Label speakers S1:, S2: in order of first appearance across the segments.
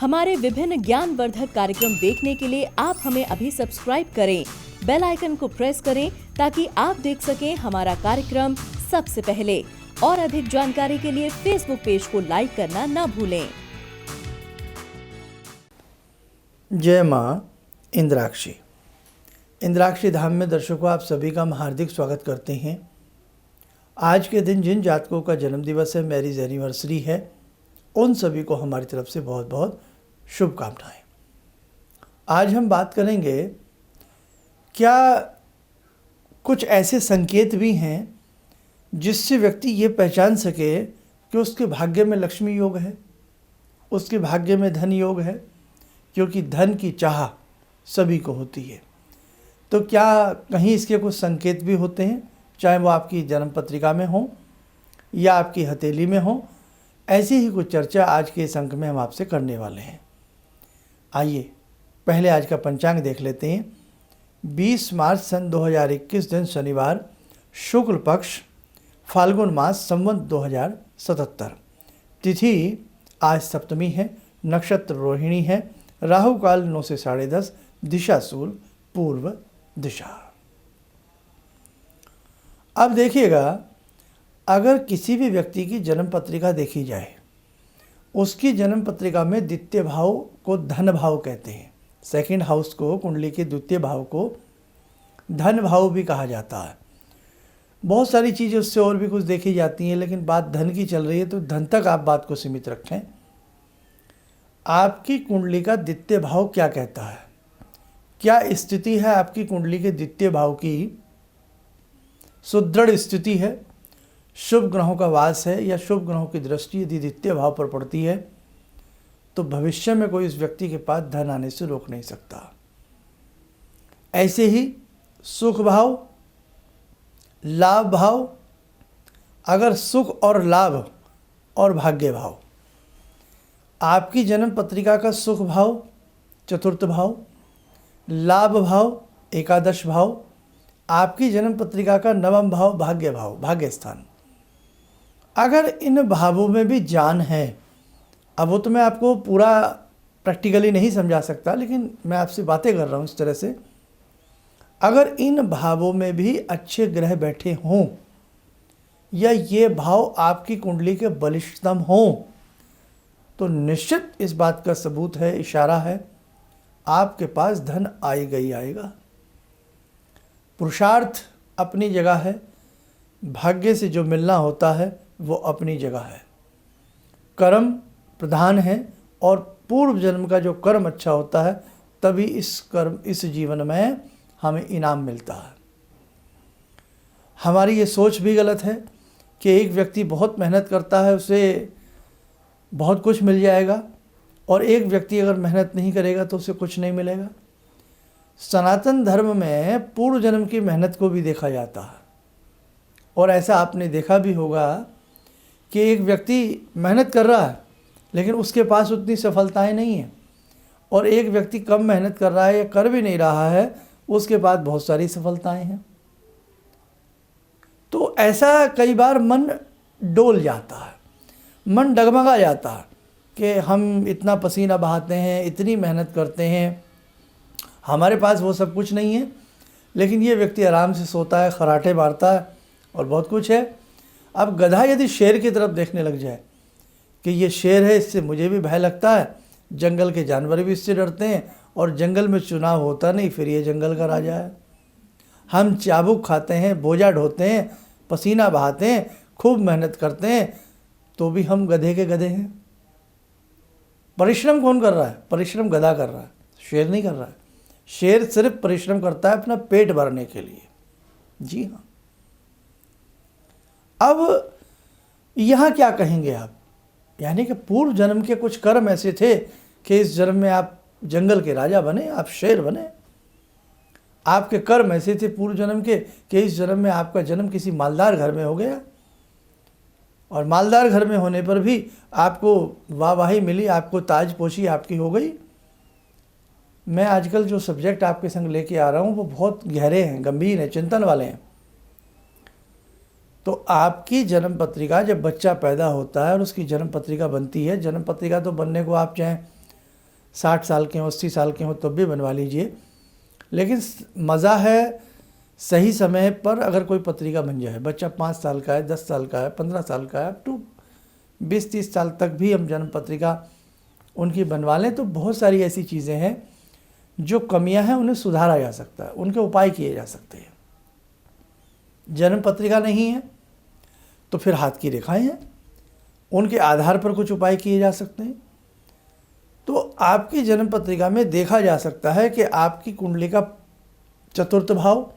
S1: हमारे विभिन्न ज्ञानवर्धक कार्यक्रम देखने के लिए आप हमें अभी सब्सक्राइब करें, बेल आइकन को प्रेस करें ताकि आप देख सकें हमारा कार्यक्रम सबसे पहले। और अधिक जानकारी के लिए फेसबुक पेज को लाइक करना न भूलें।
S2: जय माँ इंद्राक्षी। इंद्राक्षी धाम में दर्शकों आप सभी का हम हार्दिक स्वागत करते हैं। आज के दिन जिन जातकों का जन्म दिवस है, मैरिज एनिवर्सरी है, उन सभी को हमारी तरफ से बहुत बहुत शुभकामनाएं। आज हम बात करेंगे क्या कुछ ऐसे संकेत भी हैं जिससे व्यक्ति ये पहचान सके कि उसके भाग्य में लक्ष्मी योग है, उसके भाग्य में धन योग है, क्योंकि धन की चाह सभी को होती है। तो क्या कहीं इसके कुछ संकेत भी होते हैं, चाहे वो आपकी जन्म पत्रिका में हो या आपकी हथेली में हो? ऐसी ही कुछ चर्चा आज के इस अंक में हम आपसे करने वाले हैं। आइए पहले आज का पंचांग देख लेते हैं। 20 मार्च सन 2021 दिन शनिवार, शुक्ल पक्ष, फाल्गुन मास, संवत 2077। तिथि आज सप्तमी है, नक्षत्र रोहिणी है, राहु काल 9 से 10:30, दिशा शूल पूर्व दिशा। अब देखिएगा, अगर किसी भी व्यक्ति की जन्म पत्रिका देखी जाए, उसकी जन्म पत्रिका में द्वितीय भाव को धन भाव कहते हैं। सेकंड हाउस को, कुंडली के द्वितीय भाव को धन भाव भी कहा जाता है। बहुत सारी चीज़ें उससे और भी कुछ देखी जाती हैं, लेकिन बात धन की चल रही है तो धन तक आप बात को सीमित रखें। आपकी कुंडली का द्वितीय भाव क्या कहता है? क्या स्थिति है आपकी कुंडली के द्वितीय भाव की? सुदृढ़ स्थिति है, शुभ ग्रहों का वास है या शुभ ग्रहों की दृष्टि यदि द्वितीय भाव पर पड़ती है तो भविष्य में कोई इस व्यक्ति के पास धन आने से रोक नहीं सकता। ऐसे ही सुख भाव, लाभ भाव, अगर सुख और लाभ और भाग्य भाव, आपकी जन्म पत्रिका का सुख भाव चतुर्थ भाव, लाभ भाव एकादश भाव, आपकी जन्म पत्रिका का नवम भाव भाग्य भाव, भाग्य स्थान, अगर इन भावों में भी जान है, अब वो तो मैं आपको पूरा प्रैक्टिकली नहीं समझा सकता, लेकिन मैं आपसे बातें कर रहा हूँ इस तरह से, अगर इन भावों में भी अच्छे ग्रह बैठे हों या ये भाव आपकी कुंडली के बलिष्ठतम हों, तो निश्चित इस बात का सबूत है, इशारा है, आपके पास धन आएगा ही आएगा। पुरुषार्थ अपनी जगह है, भाग्य से जो मिलना होता है वो अपनी जगह है, कर्म प्रधान है और पूर्व जन्म का जो कर्म अच्छा होता है तभी इस जीवन में हमें इनाम मिलता है। हमारी ये सोच भी गलत है कि एक व्यक्ति बहुत मेहनत करता है उसे बहुत कुछ मिल जाएगा और एक व्यक्ति अगर मेहनत नहीं करेगा तो उसे कुछ नहीं मिलेगा। सनातन धर्म में पूर्व जन्म की मेहनत को भी देखा जाता है और ऐसा आपने देखा भी होगा कि एक व्यक्ति मेहनत कर रहा है लेकिन उसके पास उतनी सफलताएं नहीं हैं, और एक व्यक्ति कम मेहनत कर रहा है या कर भी नहीं रहा है, उसके पास बहुत सारी सफलताएं हैं। तो ऐसा कई बार मन डोल जाता है, मन डगमगा जाता है कि हम इतना पसीना बहाते हैं, इतनी मेहनत करते हैं, हमारे पास वो सब कुछ नहीं है, लेकिन ये व्यक्ति आराम से सोता है, खराटे मारता है और बहुत कुछ है। अब गधा यदि शेर की तरफ देखने लग जाए कि ये शेर है, इससे मुझे भी भय लगता है, जंगल के जानवर भी इससे डरते हैं और जंगल में चुनाव होता नहीं, फिर ये जंगल का राजा है। हम चाबुक खाते हैं, बोझा ढोते हैं, पसीना बहाते हैं, खूब मेहनत करते हैं, तो भी हम गधे के गधे हैं। परिश्रम कौन कर रहा है? परिश्रम गधा कर रहा है, शेर नहीं कर रहा है। शेर सिर्फ परिश्रम करता है अपना पेट भरने के लिए। जी हाँ। अब यहाँ क्या कहेंगे आप? यानी कि पूर्व जन्म के कुछ कर्म ऐसे थे कि इस जन्म में आप जंगल के राजा बने, आप शेर बने। आपके कर्म ऐसे थे पूर्व जन्म के कि इस जन्म में आपका जन्म किसी मालदार घर में हो गया, और मालदार घर में होने पर भी आपको वाहवाही मिली, आपको ताजपोशी आपकी हो गई। मैं आजकल जो सब्जेक्ट आपके संग लेके आ रहा हूँ वो बहुत गहरे हैं, गंभीर हैं, चिंतन वाले हैं। तो आपकी जन्म पत्रिका, जब बच्चा पैदा होता है और उसकी जन्म पत्रिका बनती है, जन्म पत्रिका तो बनने को आप चाहें 60 साल के हों, 80 साल के हों तब भी बनवा लीजिए। लेकिन मज़ा है सही समय पर अगर कोई पत्रिका बन जाए। बच्चा 5 साल का है, 10 साल का है, 15 साल का है, अप टू 20-30 साल तक भी हम जन्म पत्रिका उनकी बनवा लें तो बहुत सारी ऐसी चीज़ें हैं जो कमियां हैं उन्हें सुधारा जा सकता है, उनके उपाय किए जा सकते हैं। जन्म पत्रिका नहीं है तो फिर हाथ की रेखाएं हैं, उनके आधार पर कुछ उपाय किए जा सकते हैं। तो आपकी जन्म पत्रिका में देखा जा सकता है कि आपकी कुंडली का चतुर्थ भाव,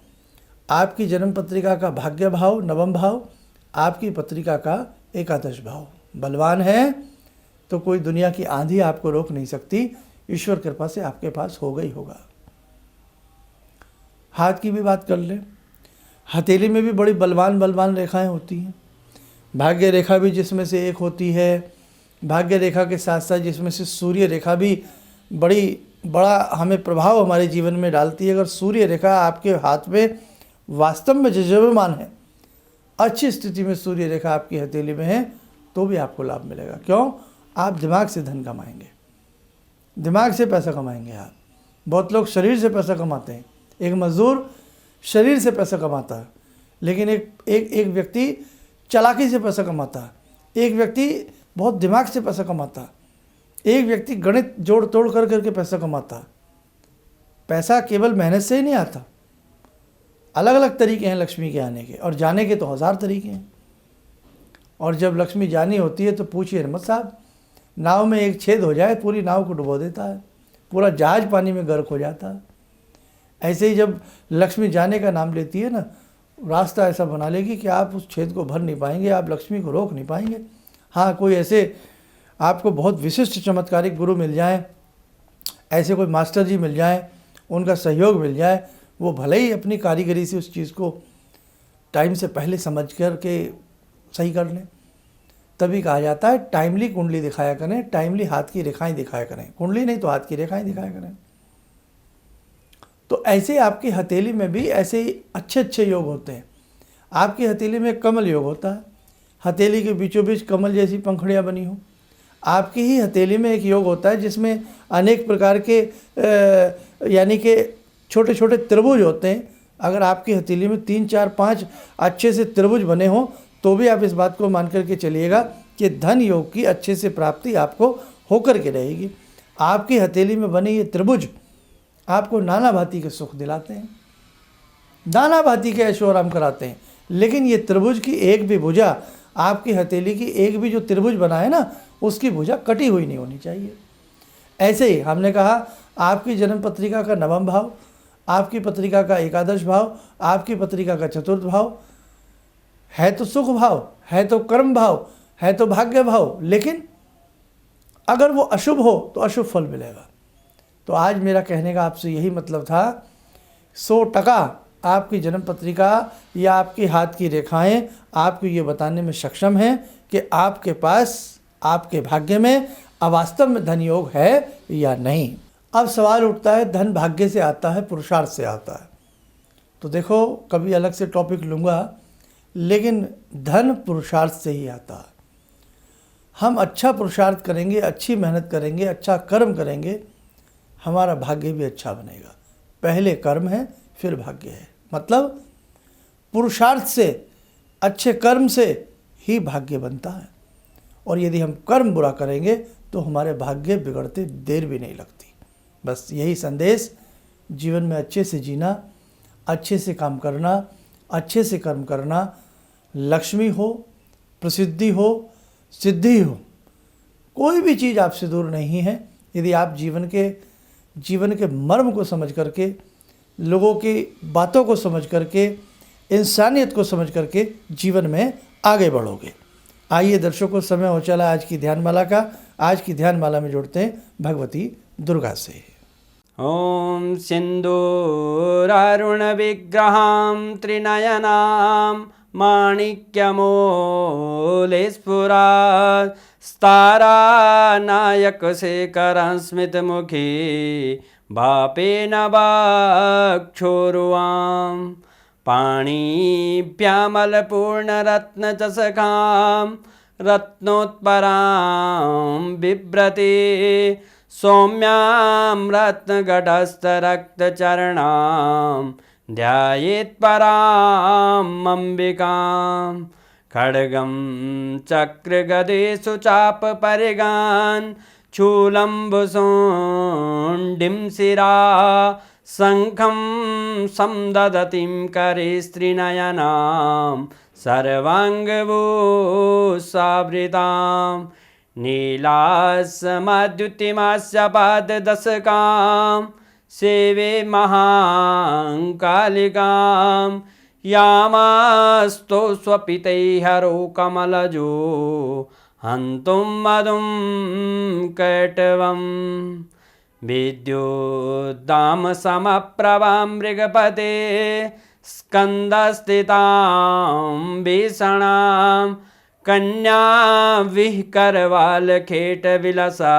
S2: आपकी जन्म पत्रिका का भाग्य भाव नवम भाव, आपकी पत्रिका का एकादश भाव बलवान है तो कोई दुनिया की आंधी आपको रोक नहीं सकती। ईश्वर कृपा से आपके पास होगा ही होगा। हाथ की भी बात कर लें, हथेली में भी बड़ी बलवान रेखाएं होती हैं। भाग्य रेखा भी जिसमें से एक होती है, भाग्य रेखा के साथ साथ जिसमें से सूर्य रेखा भी बड़ा हमें प्रभाव हमारे जीवन में डालती है। अगर सूर्य रेखा आपके हाथ में वास्तव में जजबमान है, अच्छी स्थिति में सूर्य रेखा आपकी हथेली में है तो भी आपको लाभ मिलेगा। क्यों? आप दिमाग से धन कमाएंगे, दिमाग से पैसा कमाएंगे आप। बहुत लोग शरीर से पैसा कमाते हैं, एक मजदूर शरीर से पैसा कमाता है, लेकिन एक व्यक्ति चालाकी से पैसा कमाता है, एक व्यक्ति बहुत दिमाग से पैसा कमाता है, एक व्यक्ति गणित जोड़ तोड़ कर करके पैसा कमाता है। पैसा केवल मेहनत से ही नहीं आता, अलग अलग तरीके हैं लक्ष्मी के आने के, और जाने के तो 1000 तरीके हैं। और जब लक्ष्मी जानी होती है तो पूछिए मत साहब, नाव में एक छेद हो जाए पूरी नाव को डुबो देता है, पूरा जहाज पानी में गर्क हो जाता है। ऐसे ही जब लक्ष्मी जाने का नाम लेती है ना, रास्ता ऐसा बना लेगी कि आप उस छेद को भर नहीं पाएंगे, आप लक्ष्मी को रोक नहीं पाएंगे। हाँ, कोई ऐसे आपको बहुत विशिष्ट चमत्कारिक गुरु मिल जाएं, ऐसे कोई मास्टर जी मिल जाएं, उनका सहयोग मिल जाए, वो भले ही अपनी कारीगरी से उस चीज़ को टाइम से पहले समझ कर के सही कर लें। तभी कहा जाता है टाइमली कुंडली दिखाया करें, टाइमली हाथ की रेखाएं दिखाया करें, कुंडली नहीं तो हाथ की रेखाएं दिखाया करें। तो ऐसे आपकी हथेली में भी ऐसे ही अच्छे अच्छे योग होते हैं। आपकी हथेली में कमल योग होता है, हथेली के बीचों बीच कमल जैसी पंखुड़ियाँ बनी हो। आपकी ही हथेली में एक योग होता है जिसमें अनेक प्रकार के यानी कि छोटे छोटे त्रिभुज होते हैं। अगर आपकी हथेली में 3, 4, 5 अच्छे से त्रिभुज बने हों तो भी आप इस बात को मान करके चलिएगा कि धन योग की अच्छे से प्राप्ति आपको होकर के रहेगी। आपकी हथेली में बने ये त्रिभुज आपको नाना भांति के सुख दिलाते हैं, नाना भांति के ऐशो आराम कराते हैं। लेकिन ये त्रिभुज की एक भी भुजा, आपकी हथेली की एक भी जो त्रिभुज बना है ना, उसकी भुजा कटी हुई नहीं होनी चाहिए। ऐसे ही हमने कहा आपकी जन्म पत्रिका का नवम भाव, आपकी पत्रिका का एकादश भाव, आपकी पत्रिका का चतुर्थ भाव है तो सुख भाव, है तो कर्म भाव, है तो भाग्य भाव, लेकिन अगर वो अशुभ हो तो अशुभ फल मिलेगा। तो आज मेरा कहने का आपसे यही मतलब था, 100% आपकी जन्म पत्रिका या आपके हाथ की रेखाएं आपको ये बताने में सक्षम हैं कि आपके पास आपके भाग्य में अवास्तव में धन योग है या नहीं। अब सवाल उठता है धन भाग्य से आता है पुरुषार्थ से आता है? तो देखो कभी अलग से टॉपिक लूँगा, लेकिन धन पुरुषार्थ से ही आता है। हम अच्छा पुरुषार्थ करेंगे, अच्छी मेहनत करेंगे, अच्छा कर्म करेंगे, हमारा भाग्य भी अच्छा बनेगा। पहले कर्म है फिर भाग्य है, मतलब पुरुषार्थ से, अच्छे कर्म से ही भाग्य बनता है। और यदि हम कर्म बुरा करेंगे तो हमारे भाग्य बिगड़ते देर भी नहीं लगती। बस यही संदेश, जीवन में अच्छे से जीना, अच्छे से काम करना, अच्छे से कर्म करना, लक्ष्मी हो, प्रसिद्धि हो, सिद्धि हो, कोई भी चीज़ आपसे दूर नहीं है यदि आप जीवन के मर्म को समझ करके, लोगों की बातों को समझ करके, इंसानियत को समझ करके जीवन में आगे बढ़ोगे। आइए दर्शकों, समय हो चला आज की ध्यानमाला का। आज की ध्यानमाला में जोड़ते हैं भगवती दुर्गा से।
S3: ॐ सिन्दूरारुण विग्रहां त्रिनयनां माणिक्यमूले स्फुरात् स्तारानायकशेखरं स्मितमुखी भापेन वाक्छोरुवां पाणिभ्यामलपूर्णरत्नचषकां रत्नोत्परां बिभ्रति सौम्यां रत्नघटस्थरक्तचरणां ध्यायेत् पराम् अम्बिकां खड्गं चक्रगदेषु चापपरिगान् शूलम्बुशोण्डिं शिरा शङ्खं संदधतीं करे स्त्रीनयनां सर्वाङ्गभूषावृतां नीलासमद्युतिमास्य पाददशकां सेवे महाकालिकां यामास्तो स्वपितैहरो कमलजो हन्तुं मधुं कैटवम् विद्युद्दामसमप्रभां मृगपते स्कन्दस्थितां भीषणां कन्या विहकरवालखेटविलसा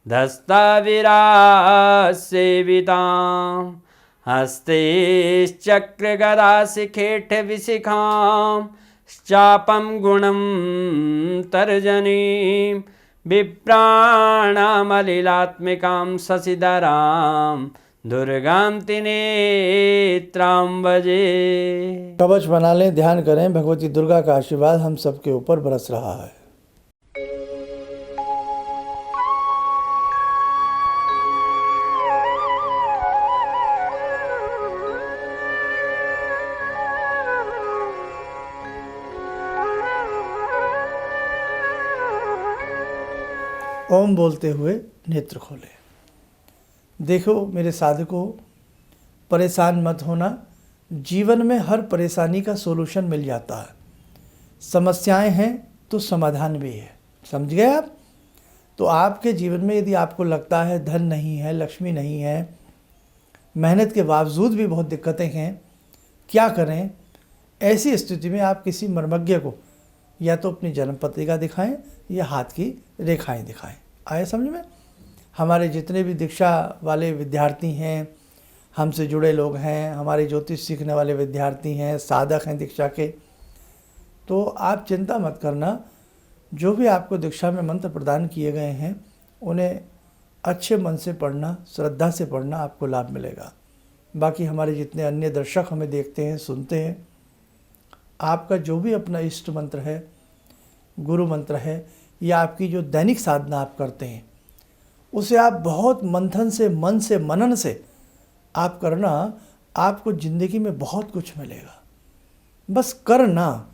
S3: धस्ताविरासेवितां हस्तैश्चक्रगदाशिखेटविशिखां चापं गुणं तर्जनीं विप्राणामलिलात्मिकां शशिधरां दुर्गां त्रिनेत्रां भजे।
S2: कवच बना लें, ध्यान करें, भगवती दुर्गा का आशीर्वाद हम सबके ऊपर बरस रहा है। ओम बोलते हुए नेत्र खोले। देखो मेरे साधकों, परेशान मत होना। जीवन में हर परेशानी का सोल्यूशन मिल जाता है। समस्याएं हैं तो समाधान भी है, समझ गए आप? तो आपके जीवन में यदि आपको लगता है धन नहीं है, लक्ष्मी नहीं है, मेहनत के बावजूद भी बहुत दिक्कतें हैं, क्या करें? ऐसी स्थिति में आप किसी मर्मज्ञ को या तो अपनी जन्म पत्रिका दिखाएं या हाथ की रेखाएं दिखाएं। आए समझ में? हमारे जितने भी दीक्षा वाले विद्यार्थी हैं, हमसे जुड़े लोग हैं, हमारे ज्योतिष सीखने वाले विद्यार्थी हैं, साधक हैं दीक्षा के, तो आप चिंता मत करना। जो भी आपको दीक्षा में मंत्र प्रदान किए गए हैं उन्हें अच्छे मन से पढ़ना, श्रद्धा से पढ़ना, आपको लाभ मिलेगा। बाकी हमारे जितने अन्य दर्शक हमें देखते हैं, सुनते हैं, आपका जो भी अपना इष्ट मंत्र है, गुरु मंत्र है, या आपकी जो दैनिक साधना आप करते हैं, उसे आप बहुत मंथन से, मन से, मनन से आप करना। आपको ज़िंदगी में बहुत कुछ मिलेगा। बस करना,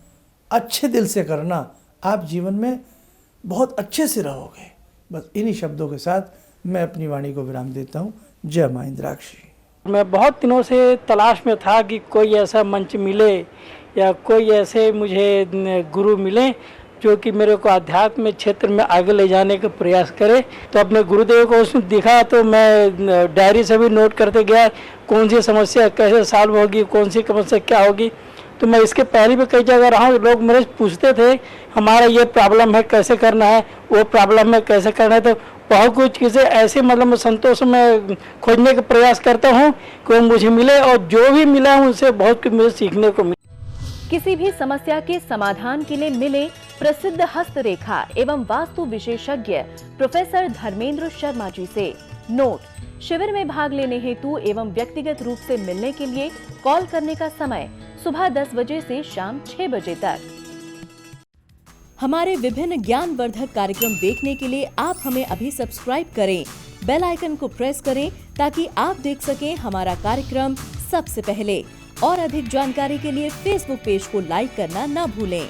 S2: अच्छे दिल से करना, आप जीवन में बहुत अच्छे से रहोगे। बस इन्हीं शब्दों के साथ मैं अपनी वाणी को विराम देता हूँ। जय माँ इंद्राक्षी।
S4: मैं बहुत दिनों से तलाश में था कि कोई ऐसा मंच मिले या कोई ऐसे मुझे गुरु मिले जो कि मेरे को आध्यात्म क्षेत्र में आगे ले जाने का प्रयास करे। तो अपने गुरुदेव को उसमें दिखा तो मैं डायरी से भी नोट करते गया, कौन सी समस्या कैसे सॉल्व होगी, कौन सी समस्या क्या होगी। तो मैं इसके पहले भी कई जगह रहा हूँ, लोग मेरे पूछते थे हमारा ये प्रॉब्लम है कैसे करना है, वो प्रॉब्लम है कैसे करना है। तो बहुत कुछ चीज़ें ऐसे मतलब संतोष में खोजने का प्रयास करता हूँ कि वो मुझे मिले, और जो भी मिला उनसे बहुत कुछ मुझे सीखने को मिला।
S1: किसी भी समस्या के समाधान के लिए मिले प्रसिद्ध हस्तरेखा एवं वास्तु विशेषज्ञ प्रोफेसर धर्मेंद्र शर्मा जी से। नोट: शिविर में भाग लेने हेतु एवं व्यक्तिगत रूप से मिलने के लिए कॉल करने का समय सुबह 10 बजे से शाम 6 बजे तक। हमारे विभिन्न ज्ञानवर्धक कार्यक्रम देखने के लिए आप हमें अभी सब्सक्राइब करें, बेल आइकन को प्रेस करें ताकि आप देख सकें हमारा कार्यक्रम सबसे पहले। और अधिक जानकारी के लिए फेसबुक पेज को लाइक करना न भूलें।